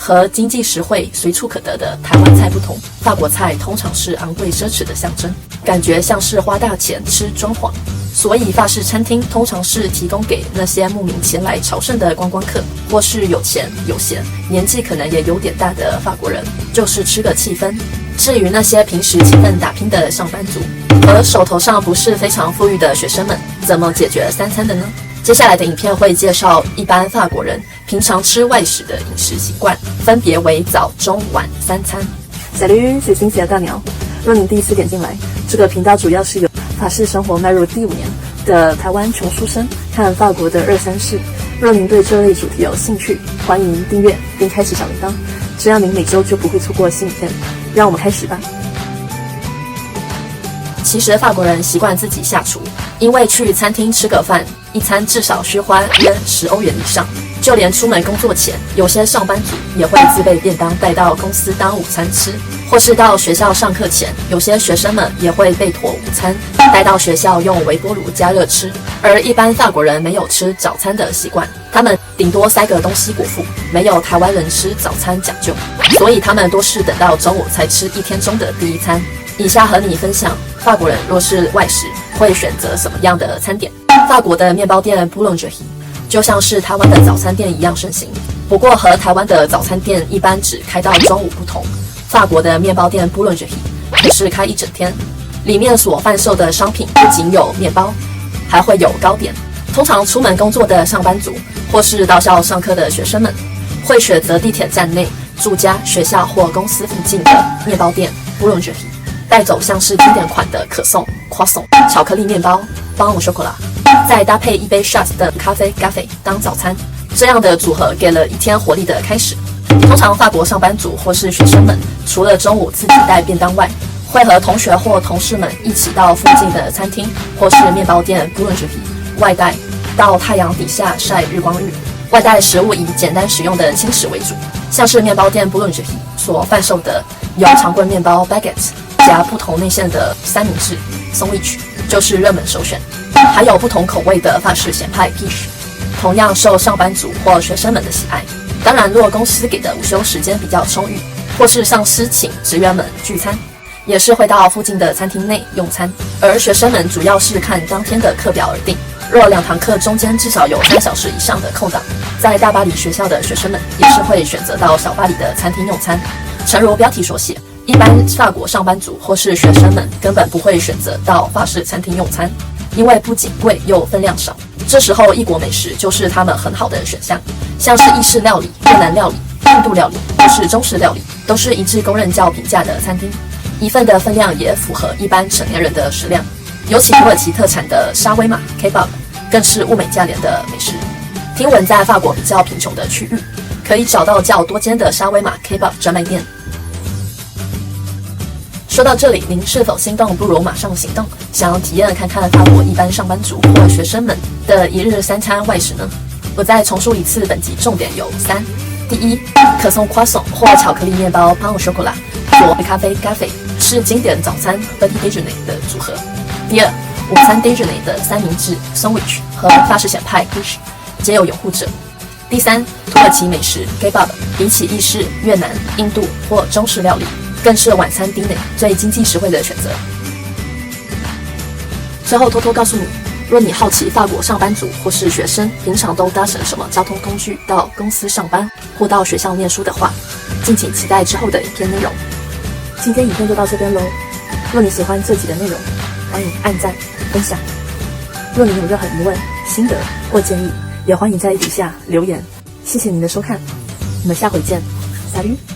和经济实惠、随处可得的台湾菜不同，法国菜通常是昂贵奢侈的象征，感觉像是花大钱吃装潢。所以法式餐厅通常是提供给那些慕名前来朝圣的观光客，或是有钱有闲、年纪可能也有点大的法国人，就是吃个气氛。至于那些平时勤奋打拼的上班族和手头上不是非常富裕的学生们，怎么解决三餐的呢？接下来的影片会介绍一般法国人平常吃外食的饮食习惯，分别为早、中、晚三餐。Salut， c'est Cynthia大鸟。若您第一次点进来，这个频道主要是由法式生活迈入第5年的台湾穷书生看法国的2、3事。若您对这类主题有兴趣，欢迎订阅并开启小铃铛，这样您每周就不会错过新影片。让我们开始吧。其实法国人习惯自己下厨，因为去餐厅吃个饭，一餐至少需花约10欧元以上。就连出门工作前，有些上班族也会自备便当带到公司当午餐吃，或是到学校上课前，有些学生们也会备妥午餐带到学校用微波炉加热吃。而一般法国人没有吃早餐的习惯，他们顶多塞个东西果腹，没有台湾人吃早餐讲究，所以他们都是等到中午才吃一天中的第一餐。以下和你分享法国人若是外食会选择什么样的餐点。法国的面包店 Boulangerie 就像是台湾的早餐店一样盛行，不过和台湾的早餐店一般只开到中午不同，法国的面包店 Boulangerie 可是开一整天，里面所贩售的商品不仅有面包，还会有糕点。通常出门工作的上班族或是到校上课的学生们，会选择地铁站内、住家、学校或公司附近的面包店 Boulangerie， 带走像是经典款的可颂、croissant、巧克力面包、pain au chocolat， 再搭配一杯 shot 的咖啡 café 当早餐。这样的组合给了一天活力的开始。通常法国上班族或是学生们，除了中午自己带便当外，会和同学或同事们一起到附近的餐厅或是面包店 Boulangerie 外带，到太阳底下晒日光浴。外带食物以简单实用的轻食为主，像是面包店 Boulangerie 所贩售的有长棍面包 baguette 加不同内馅的三明治 sandwich 就是热门首选，还有不同口味的法式咸派 quiche， 同样受上班族或学生们的喜爱。当然，若公司给的午休时间比较充裕，或是上司请职员们聚餐，也是会到附近的餐厅内用餐。而学生们主要是看当天的课表而定，若2堂课中间至少有3小时以上的空档，在大巴黎学校的学生们也是会选择到小巴黎的餐厅用餐。诚如标题所写，一般法国上班族或是学生们根本不会选择到法式餐厅用餐，因为不仅贵又分量少。这时候异国美食就是他们很好的选项，像是意式料理、越南料理、印度料理或是中式料理，都是一致公认较平价的餐厅，一份的分量也符合一般成年人的食量。尤其土耳其特产的沙威玛 kebab 更是物美价廉的美食。听闻在法国比较贫穷的区域，可以找到较多间的沙威玛 kebab 专卖店。说到这里，您是否心动不如马上行动，想要体验看看法国一般上班族或学生们的一日3餐外食呢？我再重述一次，本集重点有3。第一，可颂 croissant 或巧克力面包 pain au chocolat 或咖啡 café 是经典早餐 petit déjeuner 的组合。第二，午餐 déjeuner 的三明治 sandwich 和法式咸派 quiche 皆有拥护者。第三，土耳其美食 kebab 比起意式、越南、印度或中式料理，更是晚餐 dinner 最经济实惠的选择。最后偷偷告诉你，若你好奇法国上班族或是学生平常都搭乘什么交通工具到公司上班或到学校念书的话，敬请期待之后的影片内容。今天影片就到这边咯。若你喜欢这集的内容，欢迎按赞、分享。若你有任何疑问、心得或建议，也欢迎在底下留言。谢谢您的收看，我们下回见，Salut。